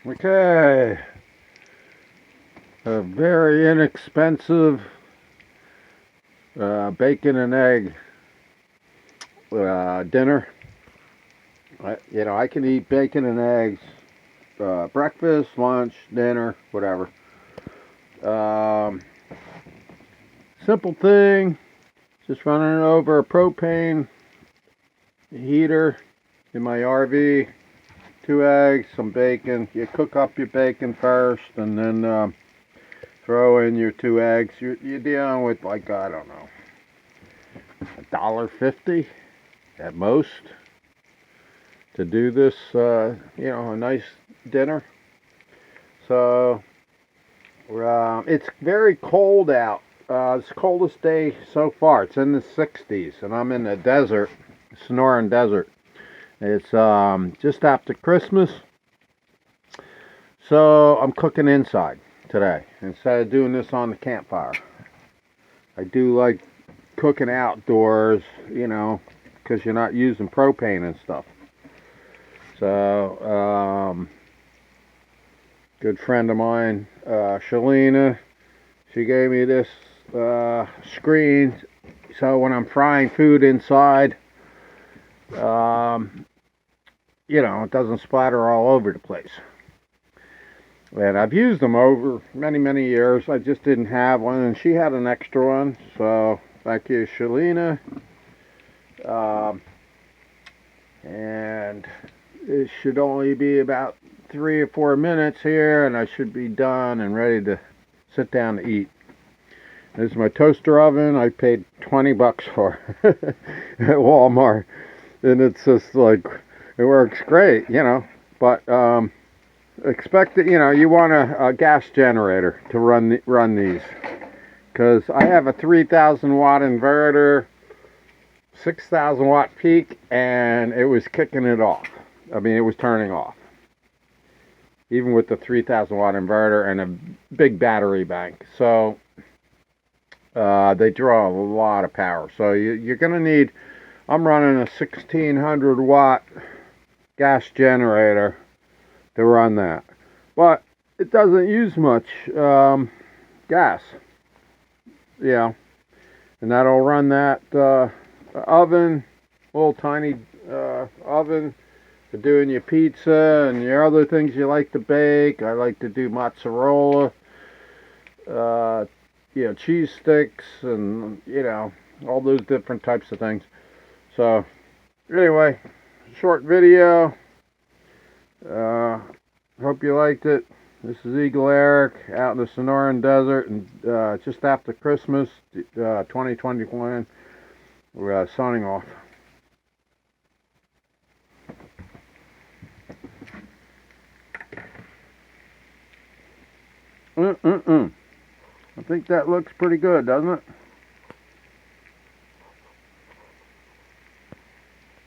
Okay, a very inexpensive bacon and egg dinner. I can eat bacon and eggs, breakfast, lunch, dinner, whatever. Um, Simple thing, just running it over a propane heater in my RV. 2 eggs, some bacon. You cook up your bacon first, and then throw in your 2 eggs. You're dealing with, like, I don't know, $1.50 at most to do this, a nice dinner. So it's very cold out. It's the coldest day so far. It's in the 60s, and I'm in the desert, Sonoran Desert. It's just after Christmas, so I'm cooking inside today instead of doing this on the campfire. I do like cooking outdoors, because you're not using propane and stuff. So, good friend of mine, Shalina, she gave me this screen, so when I'm frying food inside, it doesn't splatter all over the place. And I've used them over many, many years. I just didn't have one, and she had an extra one. So, thank you, Shalina. And it should only be about 3 or 4 minutes here, and I should be done and ready to sit down to eat. This is my toaster oven. I paid $20 for at Walmart, and it's just like, it works great, but expect it, you want a gas generator to run these, because I have a 3,000 watt inverter, 6,000 watt peak, and it was kicking it off. I mean, it was turning off, even with the 3,000 watt inverter and a big battery bank. So they draw a lot of power. So you're going to need, I'm running a 1,600 watt gas generator to run that. But it doesn't use much gas. And that'll run that oven, little tiny oven for doing your pizza and your other things you like to bake. I like to do mozzarella, cheese sticks, and all those different types of things. So anyway, short video. Hope you liked it. This is Eagle Eric out in the Sonoran Desert, and just after Christmas 2021. We're signing off. I think that looks pretty good, doesn't it?